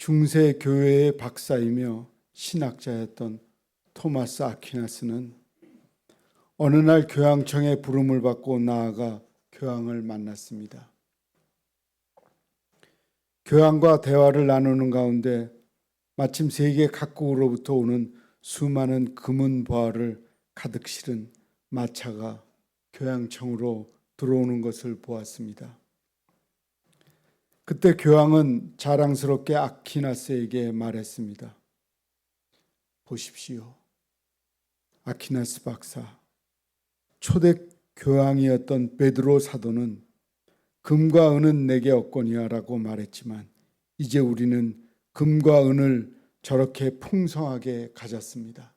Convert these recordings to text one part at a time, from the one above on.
중세 교회의 박사이며 신학자였던 토마스 아퀴나스는 어느 날 교황청의 부름을 받고 나아가 교황을 만났습니다. 교황과 대화를 나누는 가운데 마침 세계 각국으로부터 오는 수많은 금은 보화를 가득 실은 마차가 교황청으로 들어오는 것을 보았습니다. 그때 교황은 자랑스럽게 아퀴나스에게 말했습니다. 보십시오. 아퀴나스 박사, 초대 교황이었던 베드로 사도는 금과 은은 내게 없거니와 라고 말했지만 이제 우리는 금과 은을 저렇게 풍성하게 가졌습니다.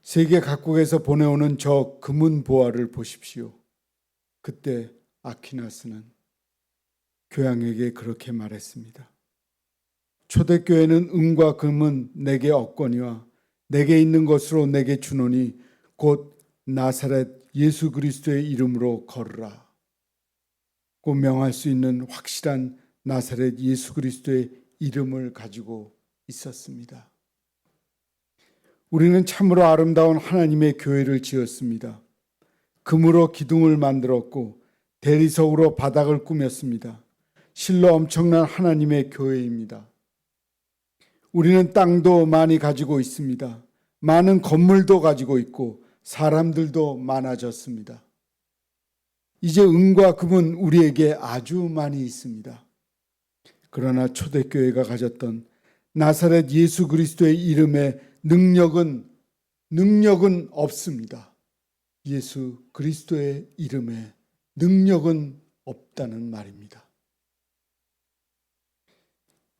세계 각국에서 보내오는 저 금은 보화를 보십시오. 그때 아퀴나스는 교황에게 그렇게 말했습니다. 초대교회는 은과 금은 내게 없거니와 내게 있는 것으로 내게 주노니 곧 나사렛 예수 그리스도의 이름으로 걸으라. 고 명할 수 있는 확실한 나사렛 예수 그리스도의 이름을 가지고 있었습니다. 우리는 참으로 아름다운 하나님의 교회를 지었습니다. 금으로 기둥을 만들었고 대리석으로 바닥을 꾸몄습니다. 실로 엄청난 하나님의 교회입니다. 우리는 땅도 많이 가지고 있습니다. 많은 건물도 가지고 있고 사람들도 많아졌습니다. 이제 은과 금은 우리에게 아주 많이 있습니다. 그러나 초대교회가 가졌던 나사렛 예수 그리스도의 이름의 능력은 없습니다. 예수 그리스도의 이름에 능력은 없다는 말입니다.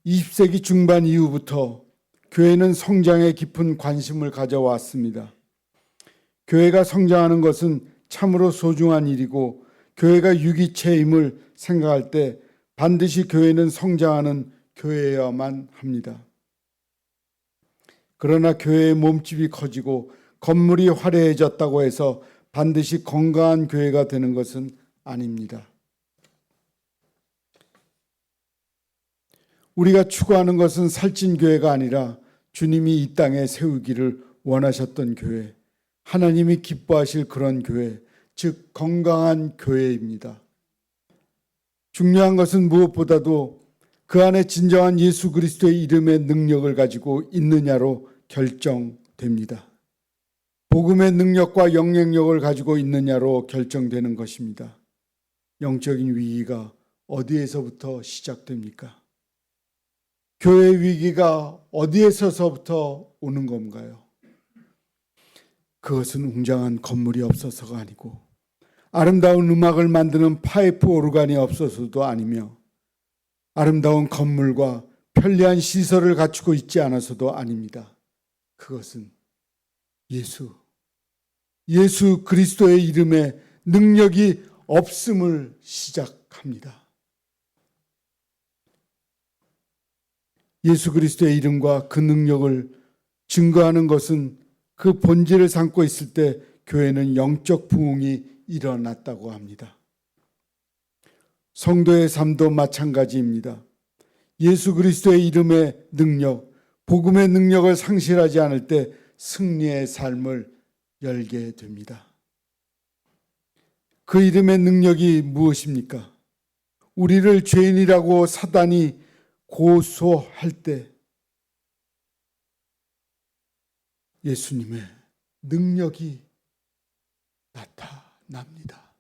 20세기 중반 이후부터 교회는 성장에 깊은 관심을 가져왔습니다. 교회가 성장하는 것은 참으로 소중한 일이고 교회가 유기체임을 생각할 때 반드시 교회는 성장하는 교회여야만 합니다. 그러나 교회의 몸집이 커지고 건물이 화려해졌다고 해서 반드시 건강한 교회가 되는 것은 아닙니다. 우리가 추구하는 것은 살찐 교회가 아니라 주님이 이 땅에 세우기를 원하셨던 교회, 하나님이 기뻐하실 그런 교회, 즉 건강한 교회입니다. 중요한 것은 무엇보다도 그 안에 진정한 예수 그리스도의 이름의 능력을 가지고 있느냐로 결정됩니다. 복음의 능력과 영향력을 가지고 있느냐로 결정되는 것입니다. 영적인 위기가 어디에서부터 시작됩니까? 교회 위기가 어디에서부터 오는 건가요? 그것은 웅장한 건물이 없어서가 아니고 아름다운 음악을 만드는 파이프 오르간이 없어서도 아니며 아름다운 건물과 편리한 시설을 갖추고 있지 않아서도 아닙니다. 그것은 예수 그리스도의 이름에 능력이 없음을 시작합니다. 예수 그리스도의 이름과 그 능력을 증거하는 것은 그 본질을 삼고 있을 때 교회는 영적 부흥이 일어났다고 합니다. 성도의 삶도 마찬가지입니다. 예수 그리스도의 이름의 능력, 복음의 능력을 상실하지 않을 때 승리의 삶을 열게 됩니다. 그 이름의 능력이 무엇입니까? 우리를 죄인이라고 사단이 고소할 때 예수님의 능력이 나타납니다.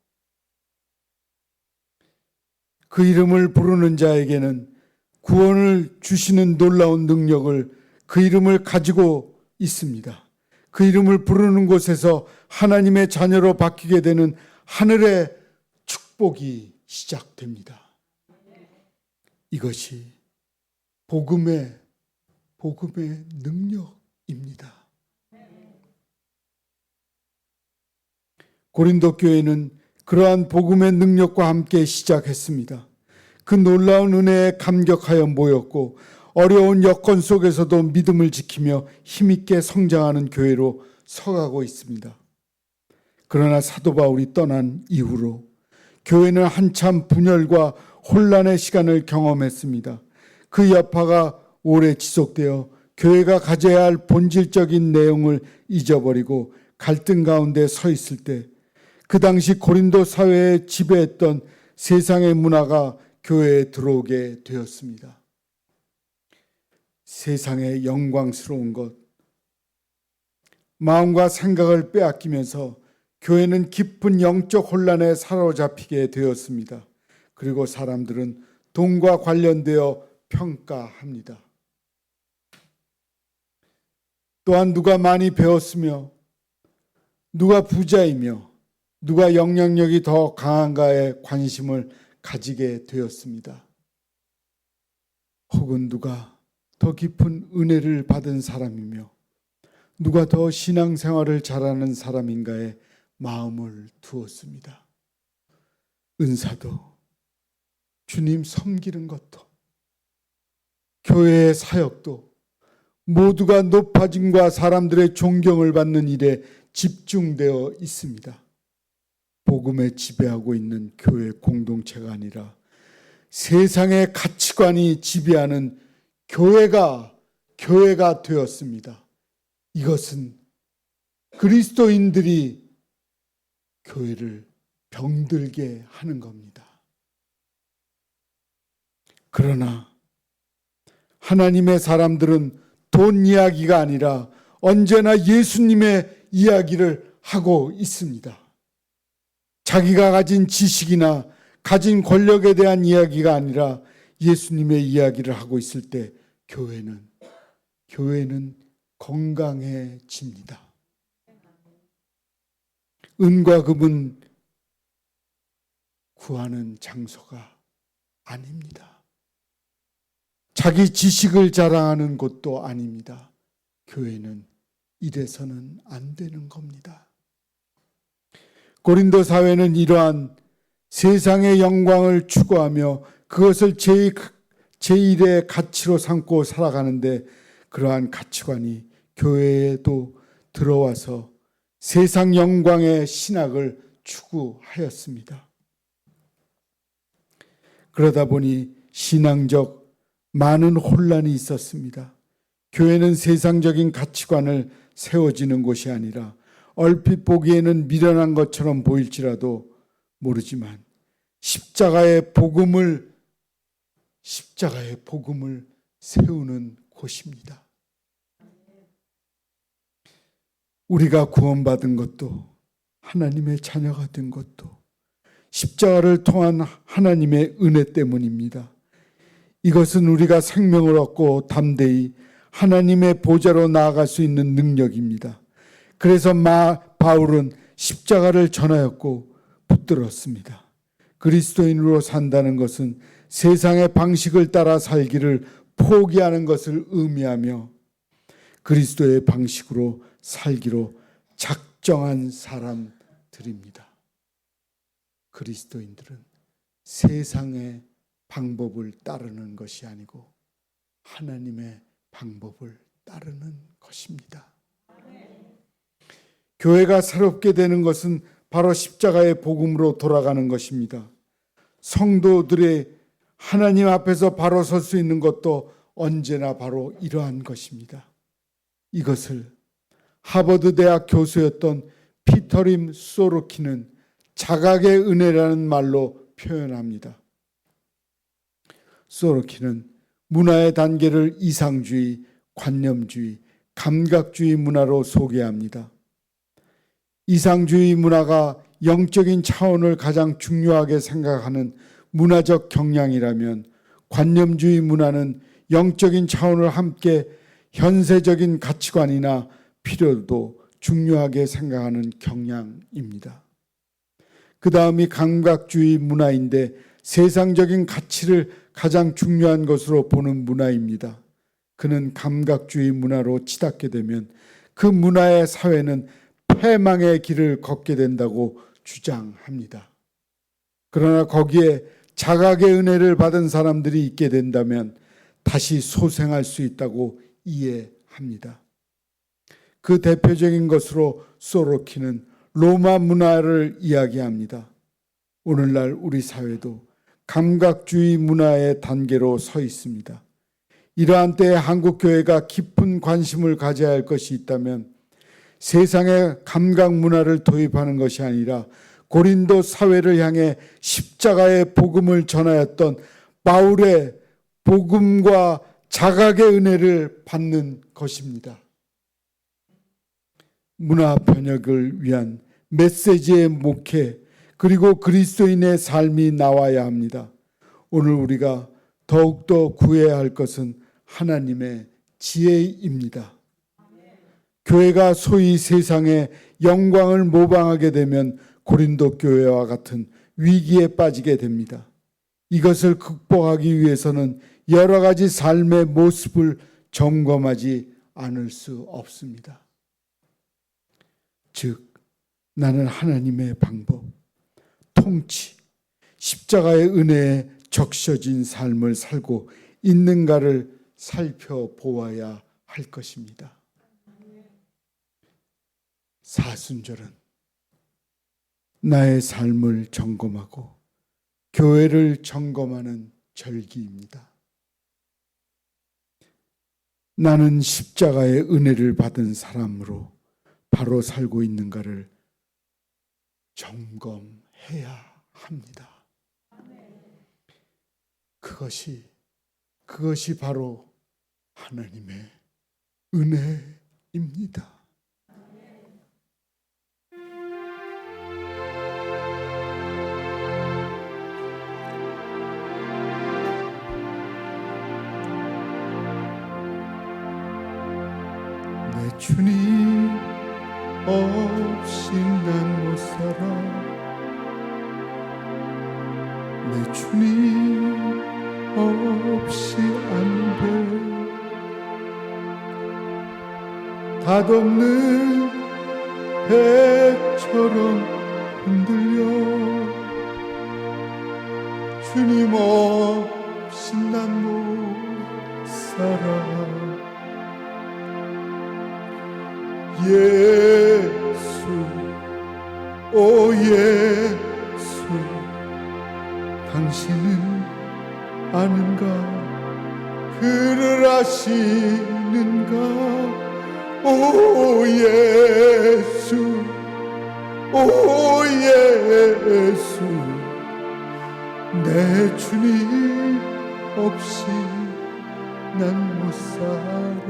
그 이름을 부르는 자에게는 구원을 주시는 놀라운 능력을 그 이름을 가지고 있습니다. 그 이름을 부르는 곳에서 하나님의 자녀로 바뀌게 되는 하늘의 축복이 시작됩니다. 이것이 복음의 능력입니다. 고린도 교회는 그러한 복음의 능력과 함께 시작했습니다. 그 놀라운 은혜에 감격하여 모였고 어려운 여건 속에서도 믿음을 지키며 힘있게 성장하는 교회로 서가고 있습니다. 그러나 사도 바울이 떠난 이후로 교회는 한참 분열과 혼란의 시간을 경험했습니다. 그 여파가 오래 지속되어 교회가 가져야 할 본질적인 내용을 잊어버리고 갈등 가운데 서 있을 때 그 당시 고린도 사회에 지배했던 세상의 문화가 교회에 들어오게 되었습니다. 세상의 영광스러운 것, 마음과 생각을 빼앗기면서 교회는 깊은 영적 혼란에 사로잡히게 되었습니다. 그리고 사람들은 돈과 관련되어 평가합니다. 또한 누가 많이 배웠으며 누가 부자이며 누가 영향력이 더 강한가에 관심을 가지게 되었습니다. 혹은 누가 더 깊은 은혜를 받은 사람이며 누가 더 신앙생활을 잘하는 사람인가에 마음을 두었습니다. 은사도, 주님 섬기는 것도, 교회의 사역도 모두가 높아짐과 사람들의 존경을 받는 일에 집중되어 있습니다. 복음에 지배하고 있는 교회 공동체가 아니라 세상의 가치관이 지배하는 교회가 되었습니다. 이것은 그리스도인들이 교회를 병들게 하는 겁니다. 그러나 하나님의 사람들은 돈 이야기가 아니라 언제나 예수님의 이야기를 하고 있습니다. 자기가 가진 지식이나 가진 권력에 대한 이야기가 아니라 예수님의 이야기를 하고 있을 때 교회는 건강해집니다. 은과 금은 구하는 장소가 아닙니다. 자기 지식을 자랑하는 곳도 아닙니다. 교회는 이래서는 안 되는 겁니다. 고린도 사회는 이러한 세상의 영광을 추구하며 그것을 제1의 가치로 삼고 살아가는데 그러한 가치관이 교회에도 들어와서 세상 영광의 신학을 추구하였습니다. 그러다 보니 신앙적 많은 혼란이 있었습니다. 교회는 세상적인 가치관을 세워지는 곳이 아니라 얼핏 보기에는 미련한 것처럼 보일지라도 모르지만 십자가의 복음을 세우는 곳입니다. 우리가 구원받은 것도 하나님의 자녀가 된 것도 십자가를 통한 하나님의 은혜 때문입니다. 이것은 우리가 생명을 얻고 담대히 하나님의 보좌로 나아갈 수 있는 능력입니다. 그래서 바울은 십자가를 전하였고 붙들었습니다. 그리스도인으로 산다는 것은 세상의 방식을 따라 살기를 포기하는 것을 의미하며 그리스도의 방식으로 살기로 작정한 사람들입니다. 그리스도인들은 세상의 방법을 따르는 것이 아니고 하나님의 방법을 따르는 것입니다. 교회가 새롭게 되는 것은 바로 십자가의 복음으로 돌아가는 것입니다. 성도들의 하나님 앞에서 바로 설 수 있는 것도 언제나 바로 이러한 것입니다. 이것을 하버드 대학 교수였던 피터림 소로키는 자각의 은혜라는 말로 표현합니다. 소로키는 문화의 단계를 이상주의, 관념주의, 감각주의 문화로 소개합니다. 이상주의 문화가 영적인 차원을 가장 중요하게 생각하는 문화적 경향이라면 관념주의 문화는 영적인 차원을 함께 현세적인 가치관이나 필요도 중요하게 생각하는 경향입니다. 그 다음이 감각주의 문화인데 세상적인 가치를 가장 중요한 것으로 보는 문화입니다. 그는 감각주의 문화로 치닫게 되면 그 문화의 사회는 패망의 길을 걷게 된다고 주장합니다. 그러나 거기에 자각의 은혜를 받은 사람들이 있게 된다면 다시 소생할 수 있다고 이해합니다. 그 대표적인 것으로 소로키는 로마 문화를 이야기합니다. 오늘날 우리 사회도 감각주의 문화의 단계로 서 있습니다. 이러한 때에 한국교회가 깊은 관심을 가져야 할 것이 있다면 세상의 감각 문화를 도입하는 것이 아니라 고린도 사회를 향해 십자가의 복음을 전하였던 바울의 복음과 자각의 은혜를 받는 것입니다. 문화 번역을 위한 메시지의 목회 그리고 그리스도인의 삶이 나와야 합니다. 오늘 우리가 더욱더 구해야 할 것은 하나님의 지혜입니다. 교회가 소위 세상의 영광을 모방하게 되면 고린도 교회와 같은 위기에 빠지게 됩니다. 이것을 극복하기 위해서는 여러 가지 삶의 모습을 점검하지 않을 수 없습니다. 즉, 나는 하나님의 방법, 통치, 십자가의 은혜에 적셔진 삶을 살고 있는가를 살펴보아야 할 것입니다. 사순절은 나의 삶을 점검하고 교회를 점검하는 절기입니다. 나는 십자가의 은혜를 받은 사람으로 바로 살고 있는가를 점검해야 합니다. 그것이 바로 하나님의 은혜입니다. 내 주님 없이 난 못 살아. 내 주님 없이 안 돼. 닷없는 배처럼 흔들려. 주님 없이 난 못 살아. 예수, 오 예수, 당신은 아는가? 그를 아시는가? 오 예수, 오 예수, 내 주님 없이 난 못 살아.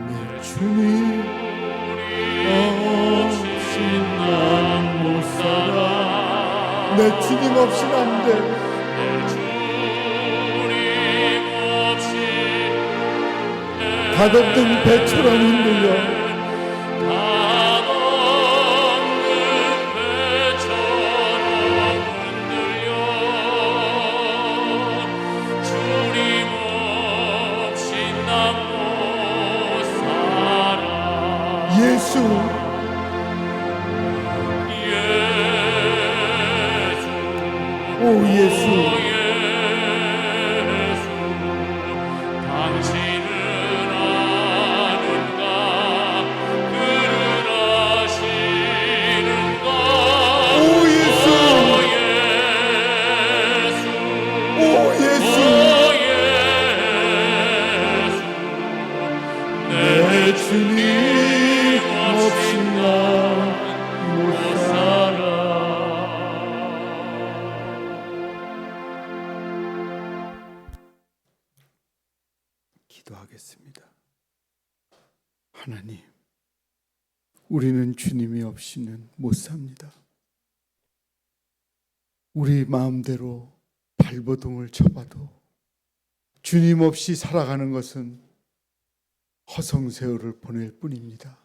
내 주님 없이 난 못 살아. 내 주님 없이는 안 돼. 내 주님 없이 닷없는 배처럼 흔들려. 예수, 오 예수, 당신은 아는가? 그를 아시는가? 오 예수, 오 예수, 내 주님 없이 난 못 살아. 기도하겠습니다. 하나님, 우리는 주님이 없이는 못 삽니다. 우리 마음대로 발버둥을 쳐봐도 주님 없이 살아가는 것은 허송세월을 보낼 뿐입니다.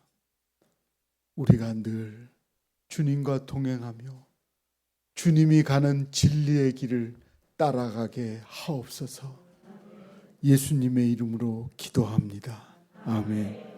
우리가 늘 주님과 동행하며 주님이 가는 진리의 길을 따라가게 하옵소서. 예수님의 이름으로 기도합니다. 아멘.